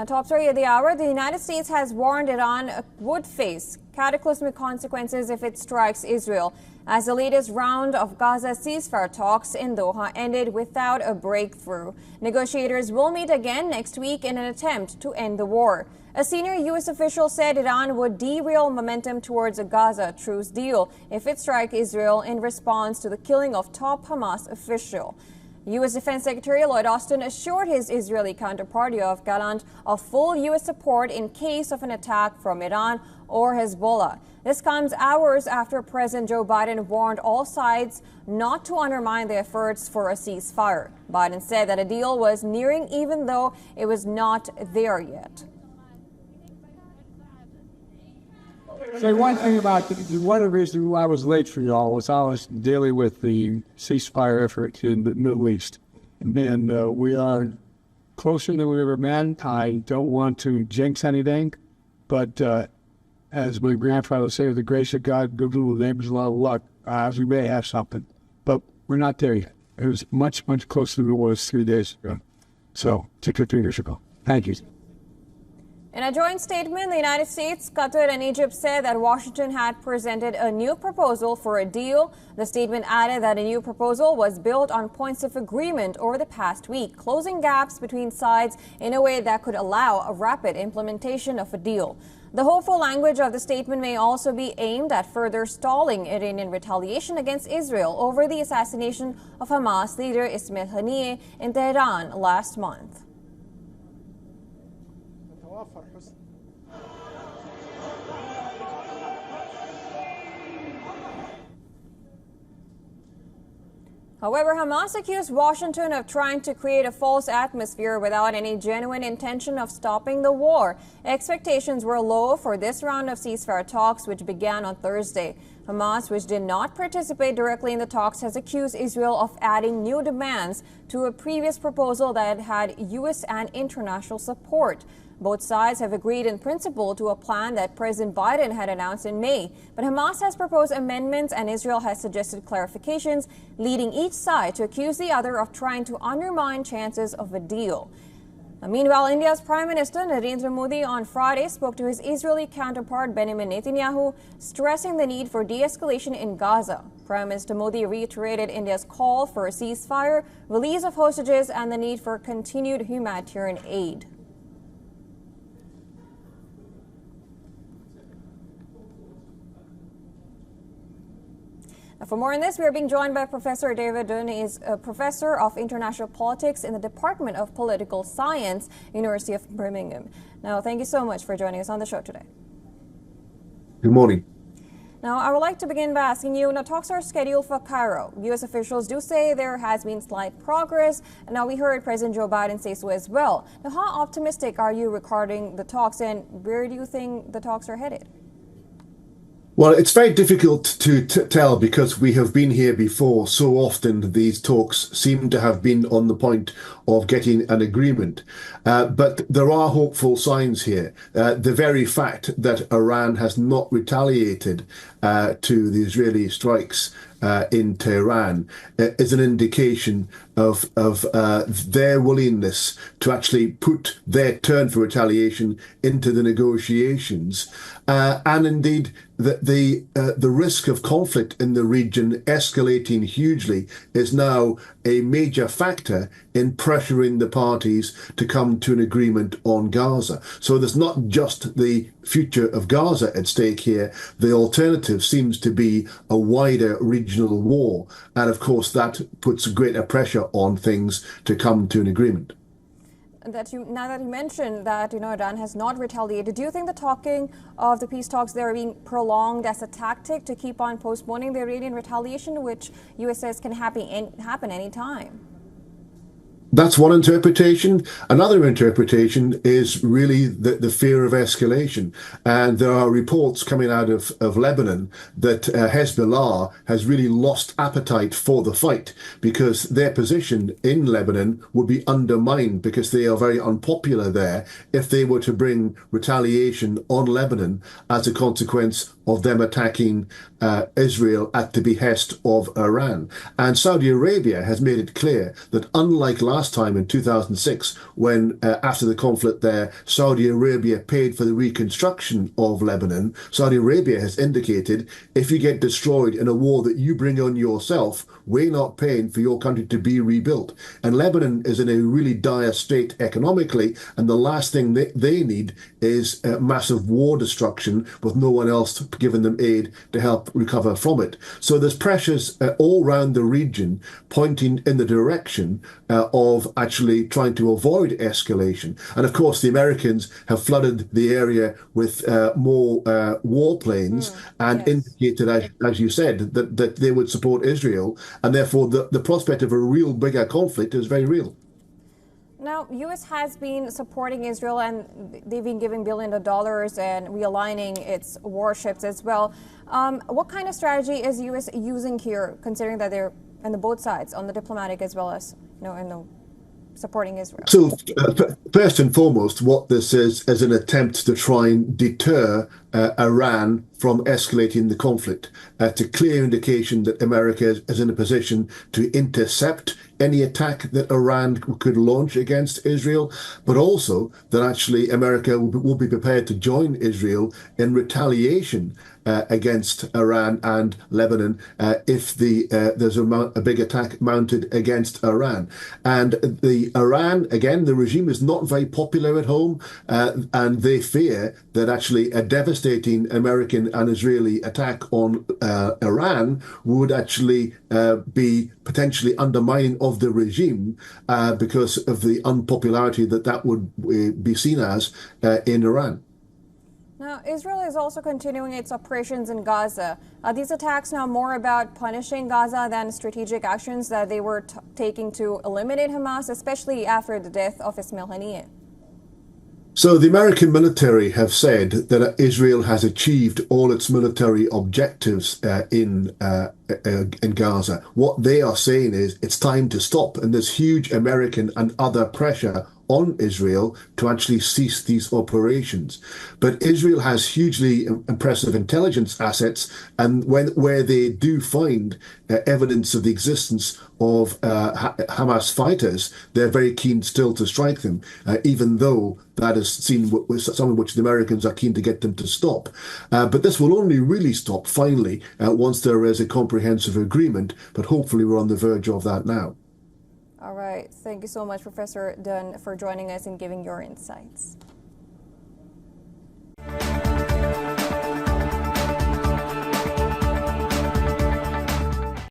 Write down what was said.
Top story of the hour, the United States has warned Iran would face cataclysmic consequences if it strikes Israel, as the latest round of Gaza ceasefire talks in Doha ended without a breakthrough. Negotiators will meet again next week in an attempt to end the war. A senior U.S. official said Iran would derail momentum towards a Gaza truce deal if it strikes Israel in response to the killing of top Hamas official. U.S. Defense Secretary Lloyd Austin assured his Israeli counterpart Yoav Gallant of full U.S. support in case of an attack from Iran or Hezbollah. This comes hours after President Joe Biden warned all sides not to undermine the efforts for a ceasefire. Biden said that a deal was nearing even though it was not there yet. Say one thing about one of the reasons why I was late for y'all was I was dealing with the ceasefire effort in the Middle East. And we are closer than we ever been. I don't want to jinx anything, but as my grandfather would say, with the grace of God, good little neighbors, a lot of luck, we may have something. But we're not there yet. It was much, much closer than it was 3 days ago. So, take your fingers ago. Thank you. In a joint statement, the United States, Qatar and Egypt said that Washington had presented a new proposal for a deal. The statement added that a new proposal was built on points of agreement over the past week, closing gaps between sides in a way that could allow a rapid implementation of a deal. The hopeful language of the statement may also be aimed at further stalling Iranian retaliation against Israel over the assassination of Hamas leader Ismail Haniyeh in Tehran last month. However, Hamas accused Washington of trying to create a false atmosphere without any genuine intention of stopping the war. Expectations were low for this round of ceasefire talks, which began on Thursday. Hamas, which did not participate directly in the talks, has accused Israel of adding new demands to a previous proposal that had U.S. and international support. Both sides have agreed in principle to a plan that President Biden had announced in May, but Hamas has proposed amendments and Israel has suggested clarifications, leading each side to accuse the other of trying to undermine chances of a deal. Meanwhile, India's Prime Minister Narendra Modi on Friday spoke to his Israeli counterpart Benjamin Netanyahu, stressing the need for de-escalation in Gaza. Prime Minister Modi reiterated India's call for a ceasefire, release of hostages, and the need for continued humanitarian aid. For more on this, we are being joined by Professor David Dunn. He is a professor of international politics in the Department of Political Science, University of Birmingham. Now, thank you so much for joining us on the show today. Good morning. Now, I would like to begin by asking you, talks are scheduled for Cairo. U.S. officials do say there has been slight progress. And now we heard President Joe Biden say so as well. Now, how optimistic are you regarding the talks, and where do you think the talks are headed? Well, it's very difficult to tell because we have been here before. So often these talks seem to have been on the point of getting an agreement. But there are hopeful signs here. The very fact that Iran has not retaliated to the Israeli strikes in Tehran is an indication of their willingness to actually put their turn for retaliation into the negotiations, and indeed the risk of conflict in the region escalating hugely is now a major factor in pressuring the parties to come to an agreement on Gaza. So there's not just the future of Gaza at stake here. The alternative seems to be a wider regional war. And of course, that puts greater pressure on things to come to an agreement. Now that you mentioned that Iran has not retaliated, do you think the talking of the peace talks there are being prolonged as a tactic to keep on postponing the Iranian retaliation, which U.S. says can happen any time? That's one interpretation. Another interpretation is really the fear of escalation. And there are reports coming out of Lebanon that Hezbollah has really lost appetite for the fight because their position in Lebanon would be undermined because they are very unpopular there if they were to bring retaliation on Lebanon as a consequence of them attacking Israel at the behest of Iran. And Saudi Arabia has made it clear that unlike last last time in 2006 when, after the conflict there, Saudi Arabia paid for the reconstruction of Lebanon. Saudi Arabia has indicated, if you get destroyed in a war that you bring on yourself, we're not paying for your country to be rebuilt. And Lebanon is in a really dire state economically, and the last thing they need is massive war destruction with no one else giving them aid to help recover from it. So there's pressures all around the region pointing in the direction of actually trying to avoid escalation. And of course, the Americans have flooded the area with more warplanes and indicated, as you said, that they would support Israel. And therefore, the prospect of a real bigger conflict is very real. Now, U.S. has been supporting Israel, and they've been giving billions of dollars and realigning its warships as well. What kind of strategy is U.S. using here, considering that they're on the both sides, on the diplomatic as well as, in the supporting Israel? So, first and foremost, what this is an attempt to try and deter Iran from escalating the conflict. It's a clear indication that America is in a position to intercept any attack that Iran could launch against Israel, but also that actually America will be prepared to join Israel in retaliation against Iran and Lebanon if there's a big attack mounted against Iran. And the Iran, again, the regime is not very popular at home, and they fear that actually a devastating American and Israeli attack on Iran would actually be potentially undermining of the regime because of the unpopularity that would be seen as in Iran. Now, Israel is also continuing its operations in Gaza. Are these attacks now more about punishing Gaza than strategic actions that they were taking to eliminate Hamas, especially after the death of Ismail Haniyeh? So the American military have said that Israel has achieved all its military objectives in Gaza. What they are saying is it's time to stop, and there's huge American and other pressure on Israel to actually cease these operations. But Israel has hugely impressive intelligence assets, and where they do find evidence of the existence of Hamas fighters, they're very keen still to strike them, even though that is seen with something which the Americans are keen to get them to stop. But this will only really stop finally once there is a comprehensive agreement, but hopefully we're on the verge of that now. All right. Thank you so much, Professor Dunn, for joining us and giving your insights.